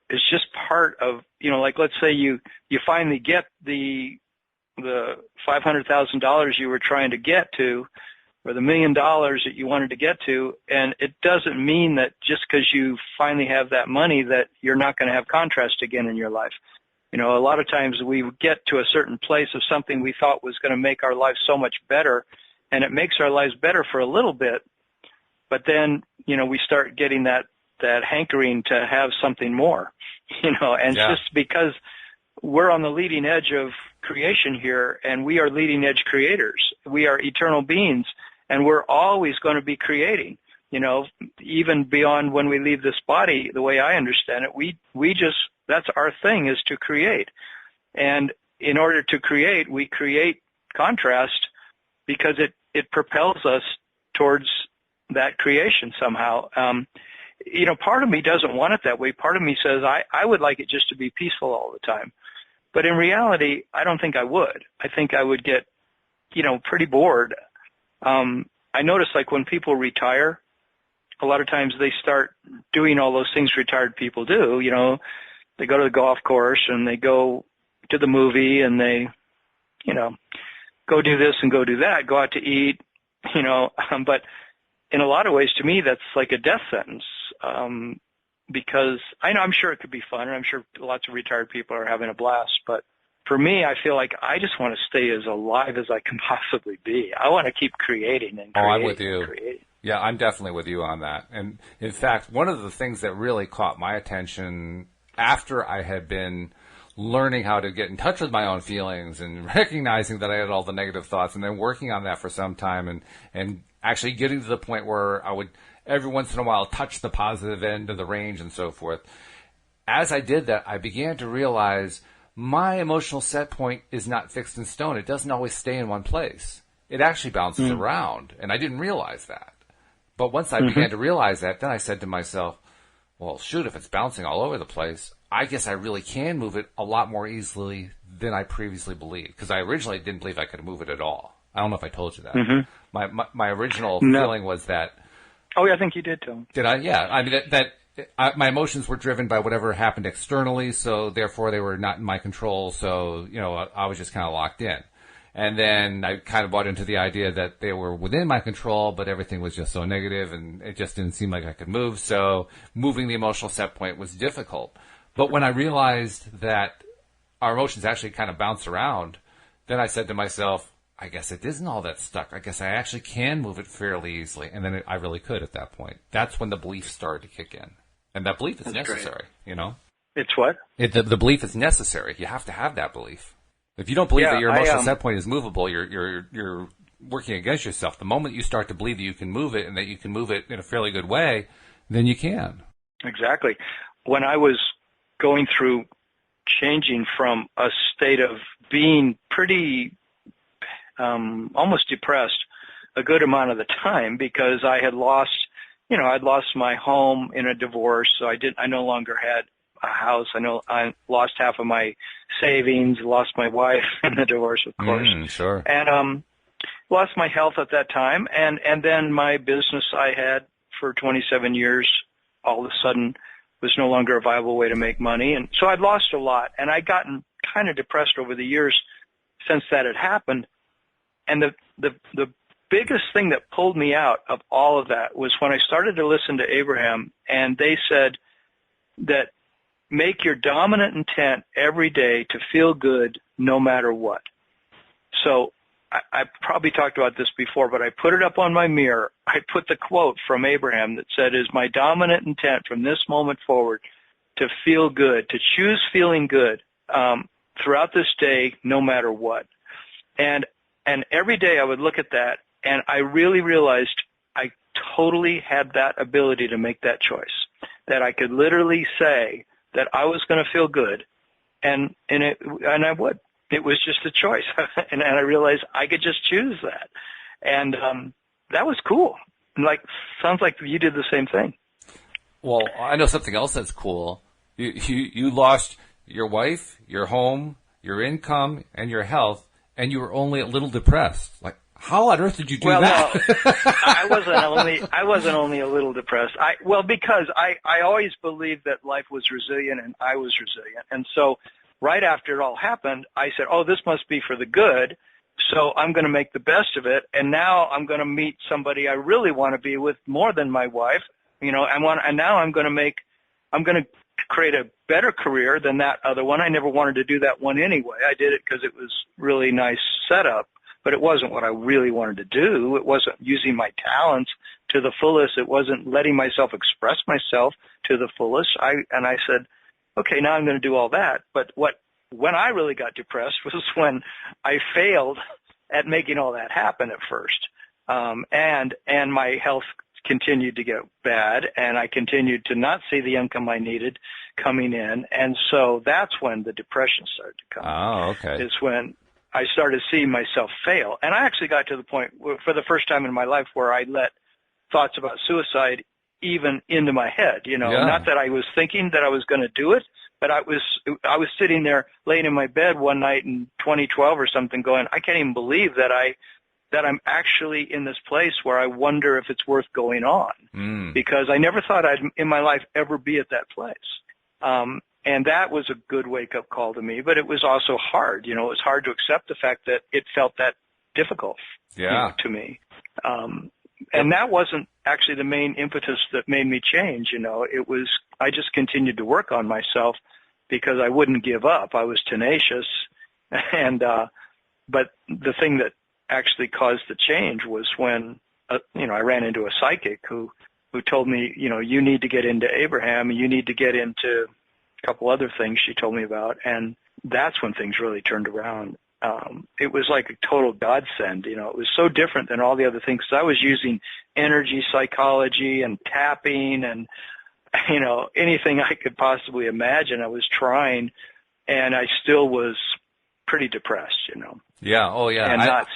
it's just part of, like, let's say you finally get the $500,000 you were trying to get to, or the $1 million that you wanted to get to, and it doesn't mean that just because you finally have that money that you're not going to have contrast again in your life. A lot of times we get to a certain place of something we thought was going to make our life so much better, and it makes our lives better for a little bit, but then, we start getting that hankering to have something more, and it's just because we're on the leading edge of creation here, and we are leading edge creators. We are eternal beings, and we're always going to be creating, even beyond when we leave this body. The way I understand it, we just, that's our thing, is to create. And in order to create, we create contrast because it propels us towards that creation somehow. Part of me doesn't want it that way. Part of me says I would like it just to be peaceful all the time. But in reality, I don't think I would. I think I would get, pretty bored. I notice, like, when people retire, a lot of times they start doing all those things retired people do. They go to the golf course and they go to the movie and they, go do this and go do that, go out to eat, but in a lot of ways, to me, that's like a death sentence. Because I'm sure it could be fun, and I'm sure lots of retired people are having a blast. But for me, I feel like I just want to stay as alive as I can possibly be. I want to keep creating and creating. Oh, I'm with you. Yeah, I'm definitely with you on that. And in fact, one of the things that really caught my attention after I had been learning how to get in touch with my own feelings and recognizing that I had all the negative thoughts, and then working on that for some time, and actually getting to the point where I would every once in a while touch the positive end of the range and so forth. As I did that, I began to realize my emotional set point is not fixed in stone. It doesn't always stay in one place. It actually bounces around, and I didn't realize that. But once I began to realize that, then I said to myself, well, shoot, if it's bouncing all over the place, I guess I really can move it a lot more easily than I previously believed, because I originally didn't believe I could move it at all. I don't know if I told you that. My original feeling was that. Oh, yeah, I think you did too. Did I? Yeah. I mean, my emotions were driven by whatever happened externally, so therefore they were not in my control. So, I was just kind of locked in. And then I kind of bought into the idea that they were within my control, but everything was just so negative and it just didn't seem like I could move. So moving the emotional set point was difficult. But when I realized that our emotions actually kind of bounce around, then I said to myself, I guess it isn't all that stuck. I guess I actually can move it fairly easily. And then I really could at that point. That's when the belief started to kick in. And that belief is necessary, It's what? The belief is necessary. You have to have that belief. If you don't believe that your emotional set point is movable, you're working against yourself. The moment you start to believe that you can move it and that you can move it in a fairly good way, then you can. Exactly. When I was going through changing from a state of being pretty almost depressed a good amount of the time, because I had lost, I'd lost my home in a divorce, so I no longer had a house. I lost half of my savings, lost my wife in the divorce, of course. Sure. And lost my health at that time, and then my business I had for 27 years all of a sudden was no longer a viable way to make money, and so I'd lost a lot, and I'd gotten kind of depressed over the years since that had happened. And the biggest thing that pulled me out of all of that was when I started to listen to Abraham, and they said that make your dominant intent every day to feel good no matter what. So I probably talked about this before, but I put it up on my mirror. I put the quote from Abraham that said, is my dominant intent from this moment forward to feel good, to choose feeling good throughout this day no matter what. And every day I would look at that, and I really realized I totally had that ability to make that choice, that I could literally say that I was going to feel good, and I would. It was just a choice, and I realized I could just choose that, and that was cool. Like, sounds like you did the same thing. Well, I know something else that's cool. You lost your wife, your home, your income, and your health, and you were only a little depressed. Like, how on earth did you do that? No, I wasn't only a little depressed. Because I always believed that life was resilient and I was resilient. And so right after it all happened, I said, oh, this must be for the good. So I'm going to make the best of it. And now I'm going to meet somebody I really want to be with more than my wife, and now I'm going to create a better career than that other one. I never wanted to do that one anyway. I did it because it was really nice setup. But it wasn't what I really wanted to do. It wasn't using my talents to the fullest. It wasn't letting myself express myself to the fullest. I said, okay, now I'm going to do all that. But when I really got depressed was when I failed at making all that happen at first. And my health continued to get bad, and I continued to not see the income I needed coming in. And so that's when the depression started to come. Oh, okay. It's when I started seeing myself fail. And I actually got to the point where, for the first time in my life, where I let thoughts about suicide even into my head. Not that I was thinking that I was going to do it, but I was sitting there laying in my bed one night in 2012 or something going, I can't even believe that I'm actually in this place where I wonder if it's worth going on, because I never thought I'd in my life ever be at that place. And that was a good wake-up call to me, but it was also hard. It was hard to accept the fact that it felt that difficult to me. And that wasn't actually the main impetus that made me change. It was, I just continued to work on myself because I wouldn't give up. I was tenacious. And, but the thing that actually caused the change was when, I ran into a psychic who told me, you need to get into Abraham, and you need to get into a couple other things she told me about. And that's when things really turned around. It was like a total godsend. It was so different than all the other things. I was using energy psychology and tapping and, anything I could possibly imagine. I was trying, and I still was pretty depressed, Yeah. Oh, yeah.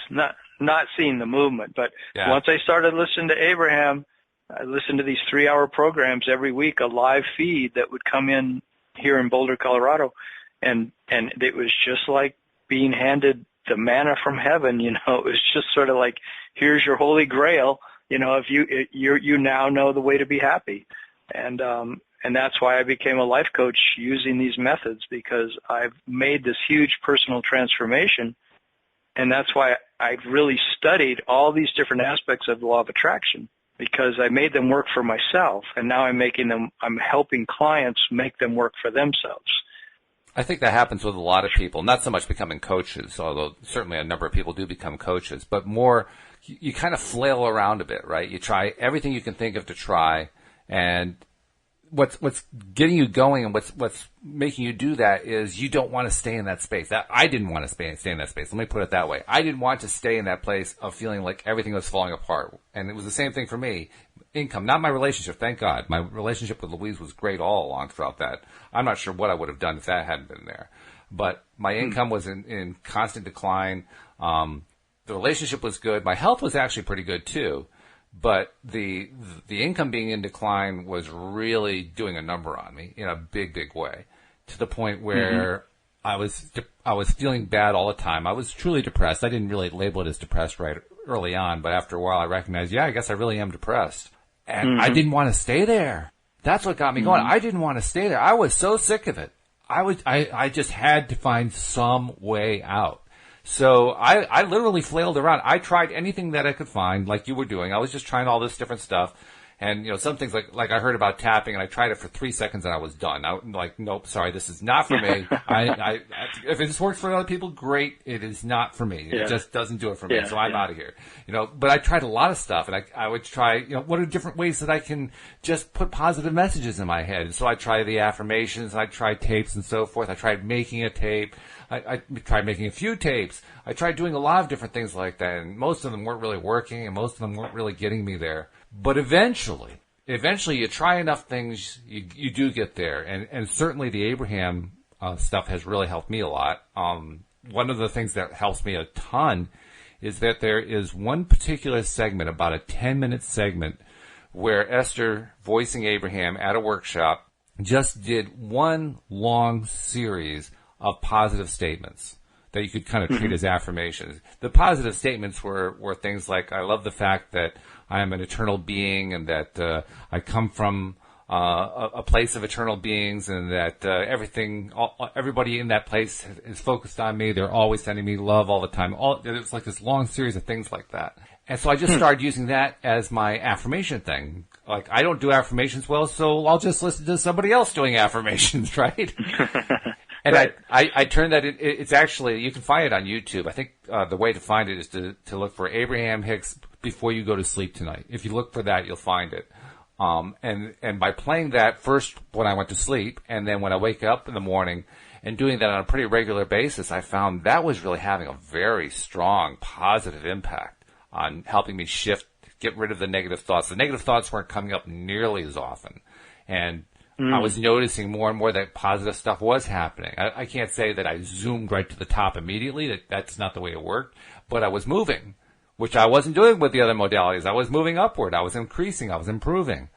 And not seeing the movement. But once I started listening to Abraham, I listened to these 3-hour programs every week, a live feed that would come in here in Boulder, Colorado. And it was just like being handed the manna from heaven. It was just sort of like, here's your holy grail. If you now know the way to be happy. And that's why I became a life coach using these methods, because I've made this huge personal transformation. And that's why I've really studied all these different aspects of the law of attraction, because I made them work for myself. And now I'm helping clients make them work for themselves. I think that happens with a lot of people, not so much becoming coaches, although certainly a number of people do become coaches, but more you kind of flail around a bit, right? You try everything you can think of to try, and what's getting you going and what's making you do that is you don't want to stay in that space. I didn't want to stay in that space. Let me put it that way. I didn't want to stay in that place of feeling like everything was falling apart. And it was the same thing for me. Income, not my relationship, thank God. My relationship with Louise was great all along throughout that. I'm not sure what I would have done if that hadn't been there. But my income was in constant decline. The relationship was good. My health was actually pretty good too. But the income being in decline was really doing a number on me in a big, big way, to the point where I was feeling bad all the time. I was truly depressed. I didn't really label it as depressed right early on, but after a while I recognized, I guess I really am depressed. And I didn't want to stay there. That's what got me going. I didn't want to stay there. I was so sick of it. I just had to find some way out. So I literally flailed around. I tried anything that I could find, like you were doing. I was just trying all this different stuff. And, some things like I heard about tapping, and I tried it for 3 seconds and I was done. I'm like, nope, sorry, this is not for me. If this works for other people, great. It is not for me. It just doesn't do it for me. So I'm out of here. But I tried a lot of stuff, and I would try, what are different ways that I can just put positive messages in my head? So I tried the affirmations, I tried tapes and so forth. I tried making a tape. I tried making a few tapes. I tried doing a lot of different things like that, and most of them weren't really working, and most of them weren't really getting me there. But eventually you try enough things, you do get there. And certainly the Abraham stuff has really helped me a lot. One of the things that helps me a ton is that there is one particular segment, about a 10-minute segment, where Esther, voicing Abraham at a workshop, just did one long series of positive statements that you could kind of treat as affirmations. The positive statements were things like, I love the fact that I am an eternal being, and that I come from a place of eternal beings, and that everybody in that place is focused on me. They're always sending me love all the time. It's like this long series of things like that. And so I just started using that as my affirmation thing. Like, I don't do affirmations well, so I'll just listen to somebody else doing affirmations, right? And right. I turned that, it's actually, you can find it on YouTube. I think the way to find it is to look for Abraham Hicks Before You Go to Sleep Tonight. If you look for that, you'll find it. And by playing that first when I went to sleep, and then when I wake up in the morning, and doing that on a pretty regular basis, I found that was really having a very strong positive impact on helping me get rid of the negative thoughts. The negative thoughts weren't coming up nearly as often. And I was noticing more and more that positive stuff was happening. I can't say that I zoomed right to the top immediately. That's not the way it worked. But I was moving, which I wasn't doing with the other modalities. I was moving upward. I was increasing. I was improving.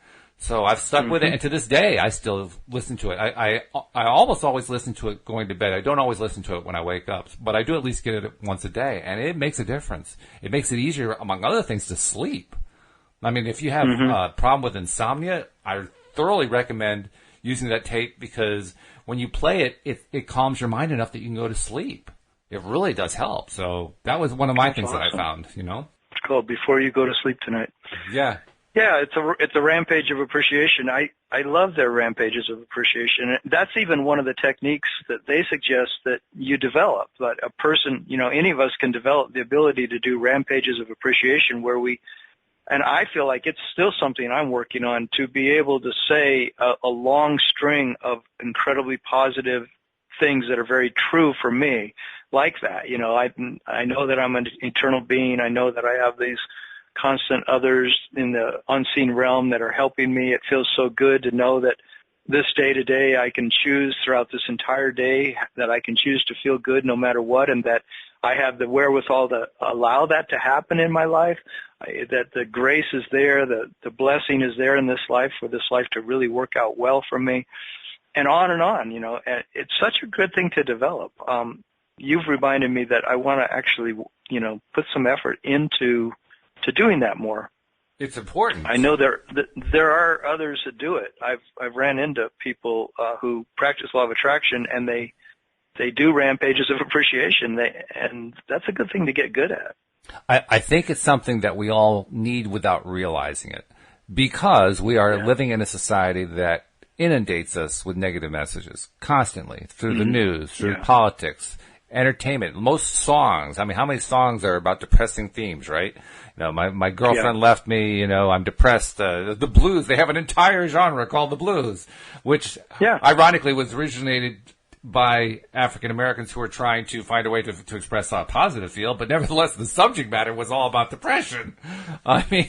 So I've stuck with it. And to this day, I still listen to it. I almost always listen to it going to bed. I don't always listen to it when I wake up. But I do at least get it once a day. And it makes a difference. It makes it easier, among other things, to sleep. I mean, if you have a problem with insomnia, I thoroughly recommend using that tape, because when you play it, it calms your mind enough that you can go to sleep. It really does help. So that was one of my things that I found, It's called Before You Go to Sleep Tonight. Yeah. Yeah, it's a rampage of appreciation. I love their rampages of appreciation. That's even one of the techniques that they suggest that you develop. That a person, any of us can develop the ability to do rampages of appreciation where and I feel like it's still something I'm working on, to be able to say a long string of incredibly positive things that are very true for me, like that. I know that I'm an eternal being. I know that I have these constant others in the unseen realm that are helping me. It feels so good to know that this day to day I can choose throughout this entire day, that I can choose to feel good no matter what, and that I have the wherewithal to allow that to happen in my life, that the grace is there, the blessing is there in this life for this life to really work out well for me, and on and on. It's such a good thing to develop. You've reminded me that I want to actually, put some effort into doing that more. It's important. I know there are others that do it. I've ran into people who practice law of attraction, and they do rampages of appreciation, and that's a good thing to get good at. I think it's something that we all need without realizing it, because we are living in a society that inundates us with negative messages constantly through the news, through politics, entertainment. Most songs, I mean, how many songs are about depressing themes, right? My girlfriend left me, I'm depressed. The blues, they have an entire genre called the blues, which ironically was originated by African Americans who were trying to find a way to express a positive feel, but nevertheless the subject matter was all about depression. I mean,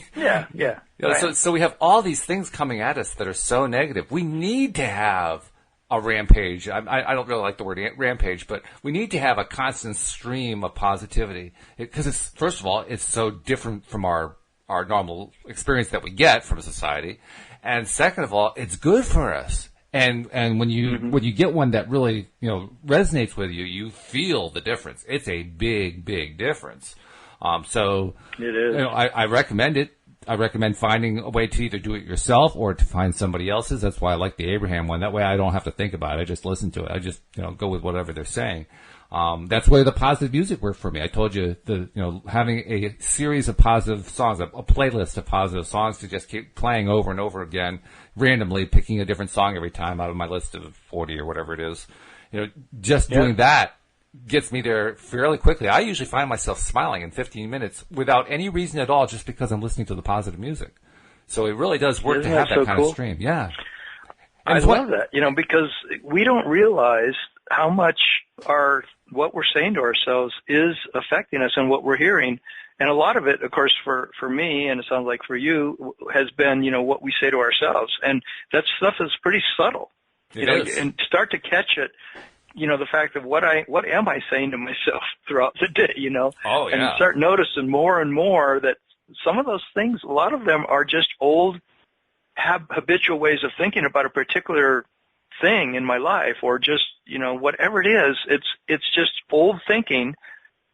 so we have all these things coming at us that are so negative. We need to have a rampage. I don't really like the word rampage, but we need to have a constant stream of positivity, because first of all, it's so different from our normal experience that we get from a society, and second of all, it's good for us. And when you get one that really, resonates with you, you feel the difference. It's a big, big difference. So it is. I recommend it. I recommend finding a way to either do it yourself or to find somebody else's. That's why I like the Abraham one. That way I don't have to think about it. I just listen to it. I just, go with whatever they're saying. That's where the positive music worked for me. I told you having a series of positive songs, a playlist of positive songs to just keep playing over and over again, randomly picking a different song every time out of my list of 40 or whatever it is. Doing that gets me there fairly quickly. I usually find myself smiling in 15 minutes without any reason at all, just because I'm listening to the positive music. So it really does work to have that kind of stream. Yeah. I love that, because we don't realize how much what we're saying to ourselves is affecting us and what we're hearing. And a lot of it, of course, for me, and it sounds like for you, has been, what we say to ourselves. And that stuff is pretty subtle. And start to catch it, the fact of what am I saying to myself throughout the day, Oh, yeah. And start noticing more and more that some of those things, a lot of them are just old, habitual ways of thinking about a particular thing in my life, or just, whatever it is, it's just old thinking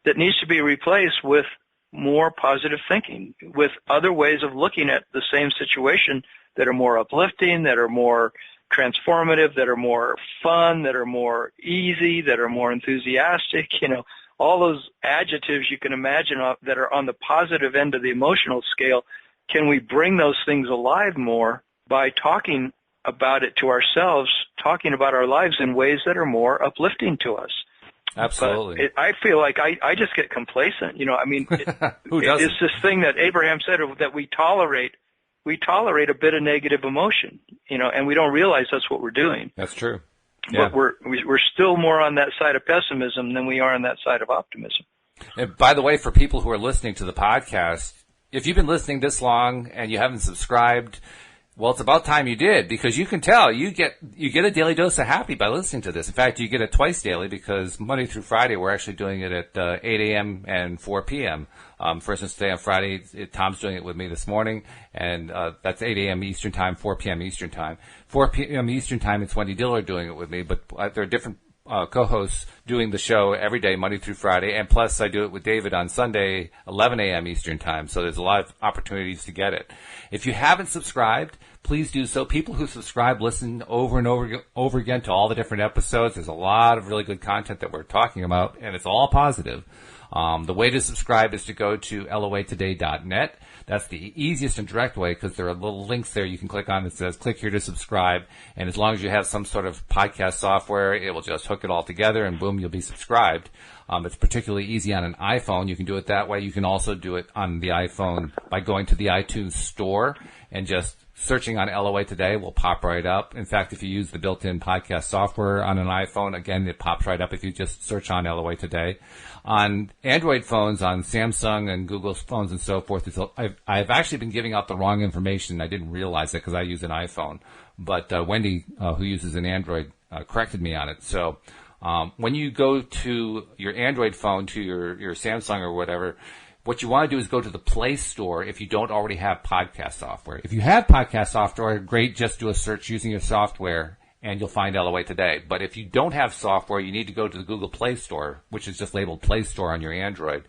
that needs to be replaced with more positive thinking, with other ways of looking at the same situation that are more uplifting, that are more transformative, that are more fun, that are more easy, that are more enthusiastic, all those adjectives you can imagine that are on the positive end of the emotional scale. Can we bring those things alive more by talking about it to ourselves, talking about our lives in ways that are more uplifting to us? Absolutely. I feel like I just get complacent. Who doesn't? It's this thing that Abraham said that we tolerate a bit of negative emotion, and we don't realize that's what we're doing. That's true. Yeah. But we're still more on that side of pessimism than we are on that side of optimism. And by the way, for people who are listening to the podcast, if you've been listening this long and you haven't subscribed, well, it's about time you did, because you can tell you get a daily dose of happy by listening to this. In fact, you get it twice daily, because Monday through Friday we're actually doing it at 8 a.m. and 4 p.m. For instance, today on Friday, Tom's doing it with me this morning, and that's 8 a.m. Eastern Time, 4 p.m. Eastern Time. 4 p.m. Eastern Time, it's Wendy Diller doing it with me, but there are different co-hosts doing the show every day, Monday through Friday, and plus I do it with David on Sunday, 11 a.m. Eastern Time, so there's a lot of opportunities to get it. If you haven't subscribed, please do so. People who subscribe listen over and over again to all the different episodes. There's a lot of really good content that we're talking about, and it's all positive. The way to subscribe is to go to loatoday.net. That's the easiest and direct way, because there are little links there you can click on that says click here to subscribe. And as long as you have some sort of podcast software, it will just hook it all together and boom, you'll be subscribed. It's particularly easy on an iPhone. You can do it that way. You can also do it on the iPhone by going to the iTunes store and just searching on LOA Today will pop right up. In fact, if you use the built-in podcast software on an iPhone, again, it pops right up if you just search on LOA Today. On Android phones, on Samsung and Google phones and so forth, I've actually been giving out the wrong information. I didn't realize it because I use an iPhone. But Wendy, who uses an Android, corrected me on it. So when you go to your Android phone, to your Samsung or whatever, what you want to do is go to the Play Store if you don't already have podcast software. If you have podcast software, great, just do a search using your software and you'll find LOA Today. But if you don't have software, you need to go to the Google Play Store, which is just labeled Play Store on your Android.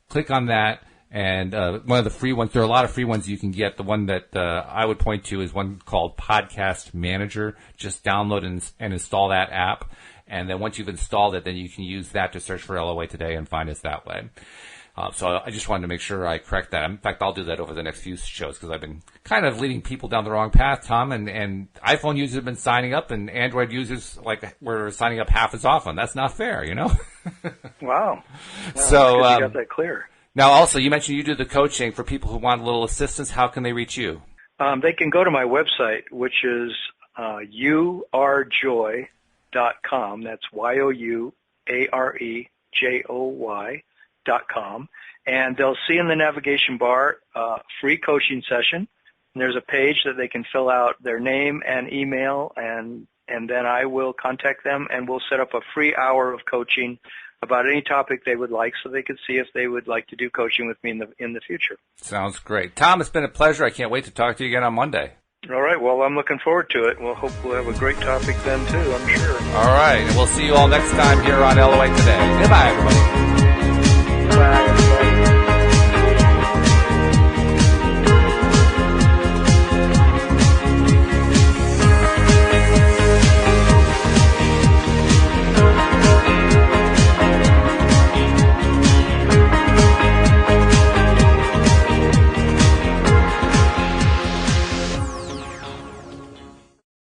Click on that, and one of the free ones, there are a lot of free ones you can get. The one that I would point to is one called Podcast Manager. Just download and install that app. And then once you've installed it, then you can use that to search for LOA Today and find us that way. So I just wanted to make sure I correct that. In fact, I'll do that over the next few shows, because I've been kind of leading people down the wrong path, Tom, and iPhone users have been signing up, and Android users were signing up half as often. That's not fair, Wow. So you got that clear. Now, also, you mentioned you do the coaching for people who want a little assistance. How can they reach you? They can go to my website, which is youarejoy.com. That's youarejoy.com, and they'll see in the navigation bar free coaching session. And there's a page that they can fill out their name and email, and then I will contact them, and we'll set up a free hour of coaching about any topic they would like, so they can see if they would like to do coaching with me in the future. Sounds great. Tom, it's been a pleasure. I can't wait to talk to you again on Monday. All right. Well, I'm looking forward to it. We'll hope we'll have a great topic then, too, I'm sure. All right. And we'll see you all next time here on LOA Today. Goodbye, everybody. Bye.